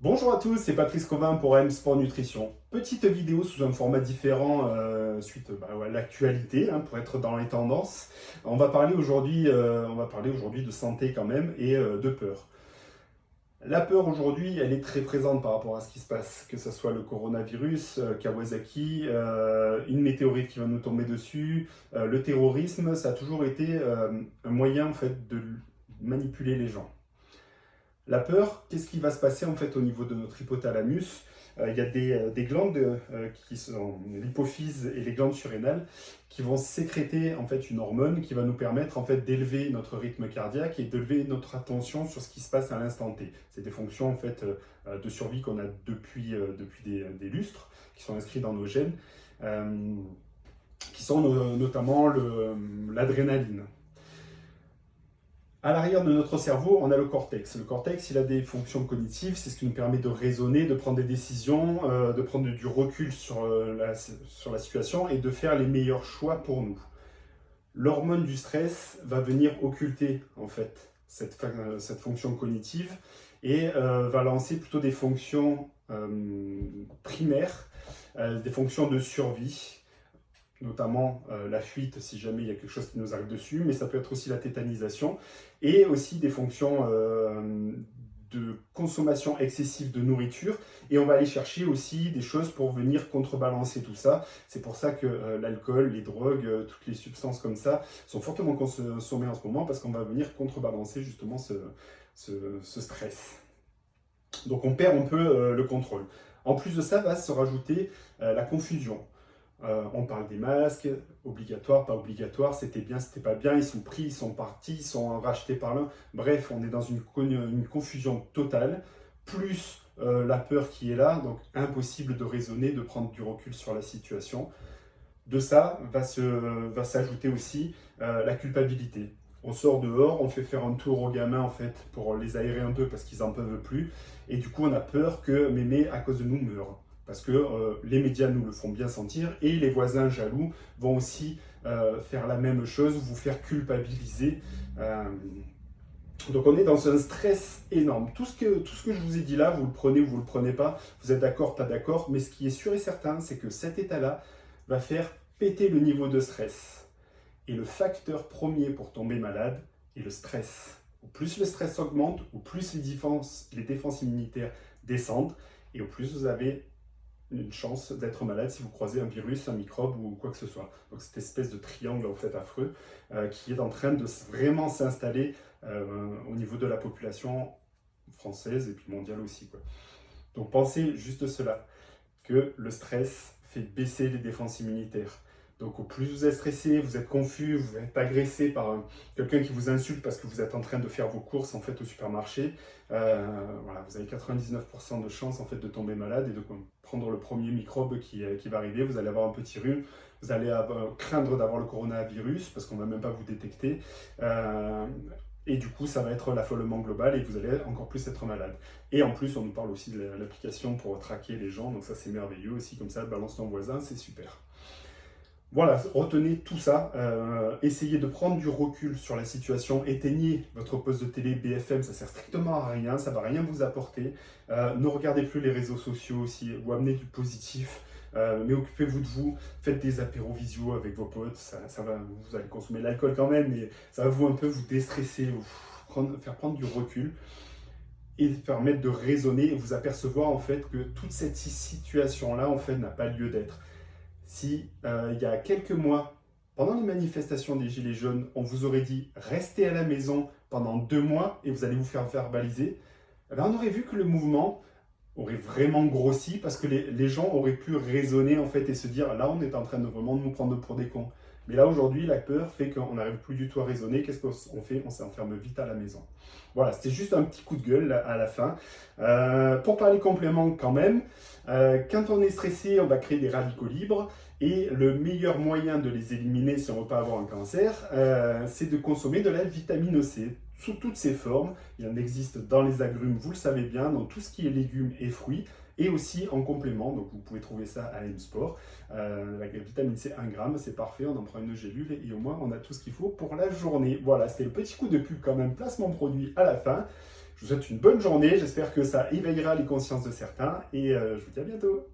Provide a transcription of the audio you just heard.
Bonjour à tous, c'est Patrice Covin pour AM Sport Nutrition. Petite vidéo sous un format différent suite à l'actualité, pour être dans les tendances. On va parler aujourd'hui de santé quand même et de peur. La peur aujourd'hui, elle est très présente par rapport à ce qui se passe, que ce soit le coronavirus, Kawasaki, une météorite qui va nous tomber dessus, le terrorisme, ça a toujours été un moyen en fait de manipuler les gens. La peur, qu'est-ce qui va se passer en fait au niveau de notre hypothalamus? Il y a des glandes qui sont l'hypophyse et les glandes surrénales qui vont sécréter en fait une hormone qui va nous permettre en fait d'élever notre rythme cardiaque et d'élever notre attention sur ce qui se passe à l'instant T. C'est des fonctions en fait de survie qu'on a depuis des lustres qui sont inscrits dans nos gènes, euh, qui sont notamment l'adrénaline. À l'arrière de notre cerveau, on a le cortex. Le cortex, il a des fonctions cognitives, c'est ce qui nous permet de raisonner, de prendre des décisions, de prendre du recul sur la situation et de faire les meilleurs choix pour nous. L'hormone du stress va venir occulter en fait cette fonction cognitive et va lancer plutôt des fonctions primaires, des fonctions de survie, notamment la fuite si jamais il y a quelque chose qui nous arrive dessus, mais ça peut être aussi la tétanisation, et aussi des fonctions de consommation excessive de nourriture, et on va aller chercher aussi des choses pour venir contrebalancer tout ça. C'est pour ça que l'alcool, les drogues, toutes les substances comme ça sont fortement consommées en ce moment, parce qu'on va venir contrebalancer justement ce stress. Donc on perd un peu le contrôle. En plus de ça, va se rajouter la confusion. On parle des masques, obligatoires, pas obligatoires, c'était bien, c'était pas bien, ils sont pris, ils sont partis, ils sont rachetés par l'un. Bref, on est dans une confusion totale, plus la peur qui est là, donc impossible de raisonner, de prendre du recul sur la situation. De ça va s'ajouter aussi la culpabilité. On sort dehors, on fait faire un tour aux gamins en fait pour les aérer un peu parce qu'ils n'en peuvent plus. Et du coup, on a peur que mémé, à cause de nous, meure. Parce que les médias nous le font bien sentir et les voisins jaloux vont aussi faire la même chose, vous faire culpabiliser. Donc on est dans un stress énorme. Tout ce que je vous ai dit là, vous le prenez ou vous le prenez pas, vous êtes d'accord, pas d'accord, mais ce qui est sûr et certain, c'est que cet état-là va faire péter le niveau de stress. Et le facteur premier pour tomber malade est le stress. Au plus le stress augmente, au plus les défenses immunitaires descendent, et au plus vous avez une chance d'être malade si vous croisez un virus, un microbe ou quoi que ce soit. Donc cette espèce de triangle en fait affreux qui est en train de vraiment s'installer au niveau de la population française et puis mondiale aussi, quoi. Donc pensez juste cela, que le stress fait baisser les défenses immunitaires. Donc au plus vous êtes stressé, vous êtes confus, vous êtes agressé par quelqu'un qui vous insulte parce que vous êtes en train de faire vos courses en fait au supermarché, voilà, vous avez 99% de chances en fait de tomber malade et de prendre le premier microbe qui va arriver. Vous allez avoir un petit rhume, vous allez craindre d'avoir le coronavirus parce qu'on ne va même pas vous détecter. Et du coup, ça va être l'affolement global et vous allez encore plus être malade. Et en plus, on nous parle aussi de l'application pour traquer les gens, donc ça c'est merveilleux aussi, comme ça, balance ton voisin, c'est super. Voilà, retenez tout ça, essayez de prendre du recul sur la situation, éteignez votre poste de télé BFM, ça sert strictement à rien, ça va rien vous apporter. Ne regardez plus les réseaux sociaux aussi, ou amenez du positif, mais occupez-vous de vous, faites des apéros visio avec vos potes, ça va, vous allez consommer de l'alcool quand même, mais ça va vous un peu vous déstresser, faire prendre du recul et permettre de raisonner et vous apercevoir en fait que toute cette situation-là en fait n'a pas lieu d'être. Si il y a quelques mois, pendant les manifestations des Gilets jaunes, on vous aurait dit restez à la maison pendant 2 mois et vous allez vous faire verbaliser, eh ben, on aurait vu que le mouvement aurait vraiment grossi parce que les gens auraient pu raisonner en fait et se dire là on est en train de vraiment nous prendre pour des cons. Mais là aujourd'hui la peur fait qu'on n'arrive plus du tout à raisonner. Qu'est-ce qu'on fait? On s'enferme vite à la maison. Voilà, c'était juste un petit coup de gueule à la fin. Pour parler complément quand même, quand on est stressé, on va créer des radicaux libres. Et le meilleur moyen de les éliminer si on ne veut pas avoir un cancer, c'est de consommer de la vitamine C sous toutes ses formes. Il en existe dans les agrumes, vous le savez bien, dans tout ce qui est légumes et fruits, et aussi en complément. Donc vous pouvez trouver ça à M-Sport. La vitamine C 1 gramme, c'est parfait, on en prend une gélule et au moins on a tout ce qu'il faut pour la journée. Voilà, c'était le petit coup de pub quand même, placement produit à la fin. Je vous souhaite une bonne journée, j'espère que ça éveillera les consciences de certains et je vous dis à bientôt.